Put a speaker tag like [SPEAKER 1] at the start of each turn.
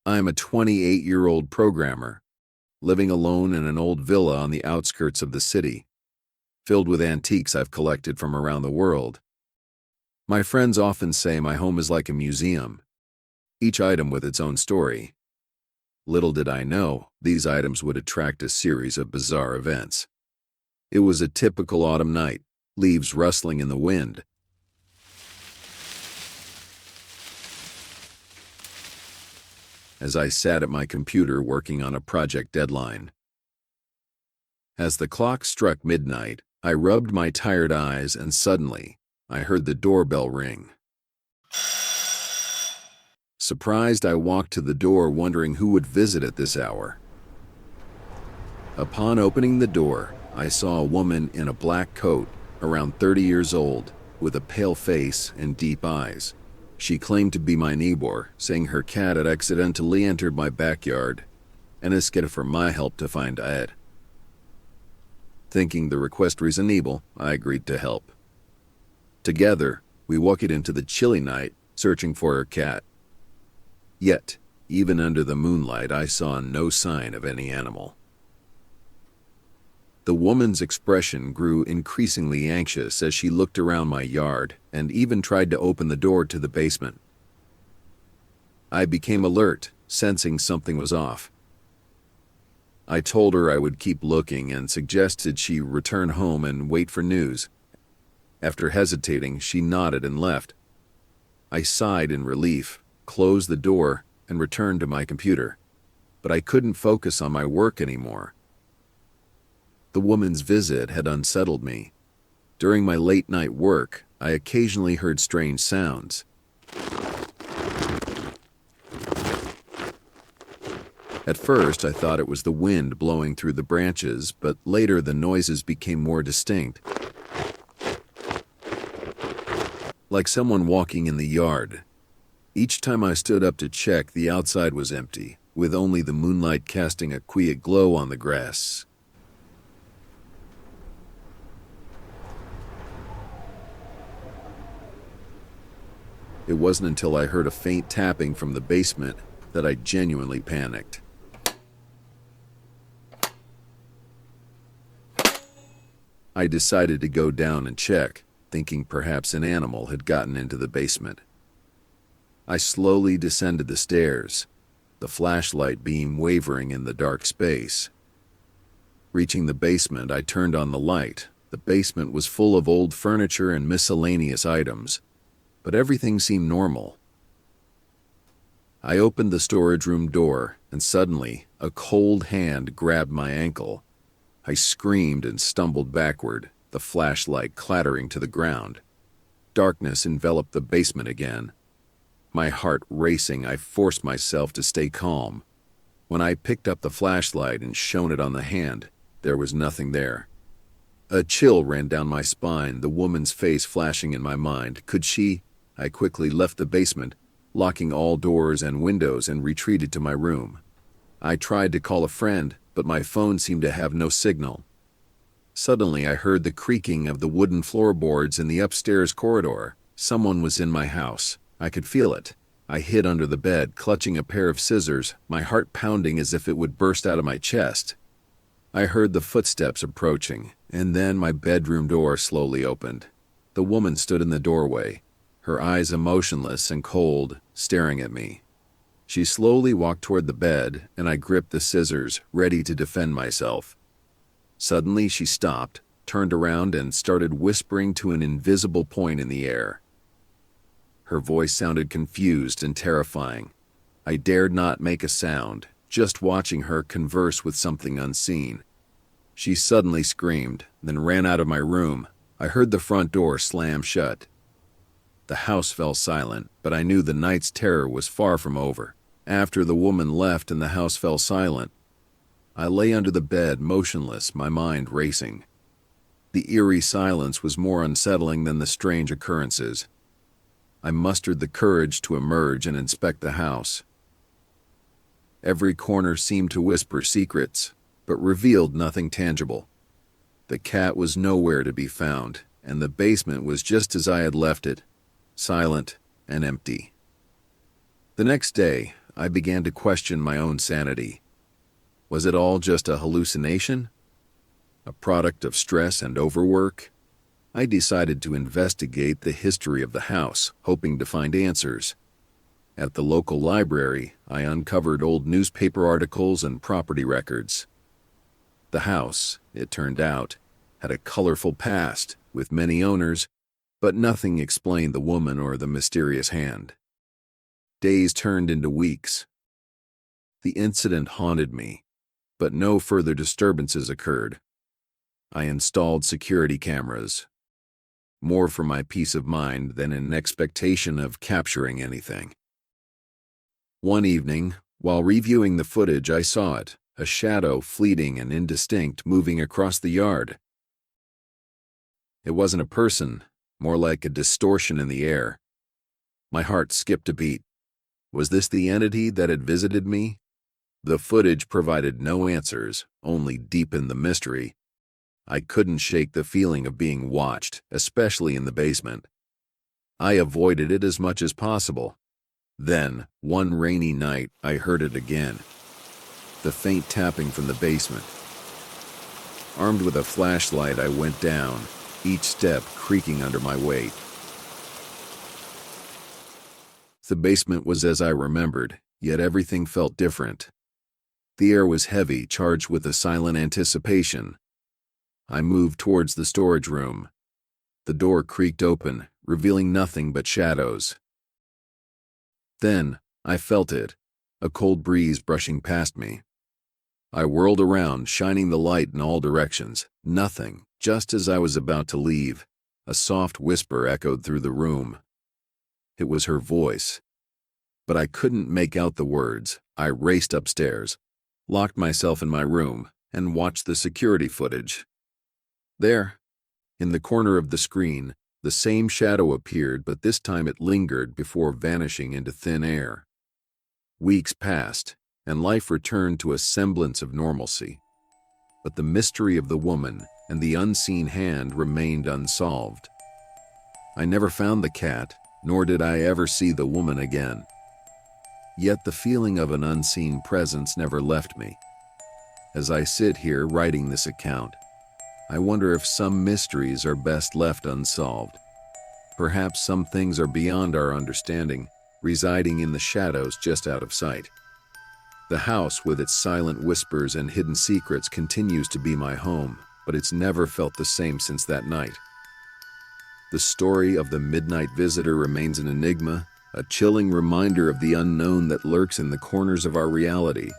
[SPEAKER 1] I'm a 28-year-old programmer, living alone in an old villa on the outskirts of the city, filled with antiques I've collected from around the world. My friends often say my home is like a museum, each item with its own story. Little did I know, these items would attract a series of bizarre events. It was a typical autumn night, leaves rustling in the wind. As I sat at my computer working on a project deadline. As the clock struck midnight, I rubbed my tired eyes and suddenly, I heard the doorbell ring. Surprised, I walked to the door wondering who would visit at this hour. Upon opening the door, I saw a woman in a black coat, around 30 years old, with a pale face and deep eyes. She claimed to be my neighbor, saying her cat had accidentally entered my backyard and asked for my help to find it. Thinking the request reasonable, I agreed to help. Together, we walked into the chilly night, searching for her cat. Yet, even under the moonlight, I saw no sign of any animal. The woman's expression grew increasingly anxious as she looked around my yard and even tried to open the door to the basement. I became alert, sensing something was off. I told her I would keep looking and suggested she return home and wait for news. After hesitating, she nodded and left. I sighed in relief, closed the door, and returned to my computer. But I couldn't focus on my work anymore. The woman's visit had unsettled me. During my late-night work, I occasionally heard strange sounds. At first, I thought it was the wind blowing through the branches, but later the noises became more distinct. Like someone walking in the yard. Each time I stood up to check, the outside was empty, with only the moonlight casting a quiet glow on the grass. It wasn't until I heard a faint tapping from the basement that I genuinely panicked. I decided to go down and check, thinking perhaps an animal had gotten into the basement. I slowly descended the stairs, the flashlight beam wavering in the dark space. Reaching the basement, I turned on the light. The basement was full of old furniture and miscellaneous items, but everything seemed normal. I opened the storage room door, and suddenly, a cold hand grabbed my ankle. I screamed and stumbled backward, the flashlight clattering to the ground. Darkness enveloped the basement again. My heart racing, I forced myself to stay calm. When I picked up the flashlight and shone it on the hand, there was nothing there. A chill ran down my spine, the woman's face flashing in my mind. Could she? I quickly left the basement, locking all doors and windows, and retreated to my room. I tried to call a friend, but my phone seemed to have no signal. Suddenly, I heard the creaking of the wooden floorboards in the upstairs corridor. Someone was in my house. I could feel it. I hid under the bed, clutching a pair of scissors, my heart pounding as if it would burst out of my chest. I heard the footsteps approaching, and then my bedroom door slowly opened. The woman stood in the doorway, her eyes emotionless and cold, staring at me. She slowly walked toward the bed, and I gripped the scissors, ready to defend myself. Suddenly, she stopped, turned around, and started whispering to an invisible point in the air. Her voice sounded confused and terrifying. I dared not make a sound, just watching her converse with something unseen. She suddenly screamed, then ran out of my room. I heard the front door slam shut. The house fell silent, but I knew the night's terror was far from over. After the woman left and the house fell silent, I lay under the bed, motionless, my mind racing. The eerie silence was more unsettling than the strange occurrences. I mustered the courage to emerge and inspect the house. Every corner seemed to whisper secrets, but revealed nothing tangible. The cat was nowhere to be found, and the basement was just as I had left it, silent and empty. The next day, I began to question my own sanity. Was it all just a hallucination? A product of stress and overwork? I decided to investigate the history of the house, hoping to find answers. At the local library, I uncovered old newspaper articles and property records. The house, it turned out, had a colorful past, with many owners, but nothing explained the woman or the mysterious hand. Days turned into weeks. The incident haunted me, but no further disturbances occurred. I installed security cameras, more for my peace of mind than in expectation of capturing anything. One evening, while reviewing the footage, I saw it, a shadow, fleeting and indistinct, moving across the yard. It wasn't a person, more like a distortion in the air. My heart skipped a beat. Was this the entity that had visited me? The footage provided no answers, only deepened the mystery. I couldn't shake the feeling of being watched, especially in the basement. I avoided it as much as possible. Then, one rainy night, I heard it again. The faint tapping from the basement. Armed with a flashlight, I went down, each step creaking under my weight. The basement was as I remembered, yet everything felt different. The air was heavy, charged with a silent anticipation. I moved towards the storage room. The door creaked open, revealing nothing but shadows. Then, I felt it, a cold breeze brushing past me. I whirled around, shining the light in all directions. Nothing. Just as I was about to leave, a soft whisper echoed through the room. It was her voice. But I couldn't make out the words. I raced upstairs, locked myself in my room, and watched the security footage. There, in the corner of the screen, the same shadow appeared, but this time it lingered before vanishing into thin air. Weeks passed, and life returned to a semblance of normalcy. But the mystery of the woman and the unseen hand remained unsolved. I never found the cat, nor did I ever see the woman again. Yet the feeling of an unseen presence never left me. As I sit here writing this account, I wonder if some mysteries are best left unsolved. Perhaps some things are beyond our understanding, residing in the shadows just out of sight. The house, with its silent whispers and hidden secrets, continues to be my home, but it's never felt the same since that night. The story of the midnight visitor remains an enigma, a chilling reminder of the unknown that lurks in the corners of our reality.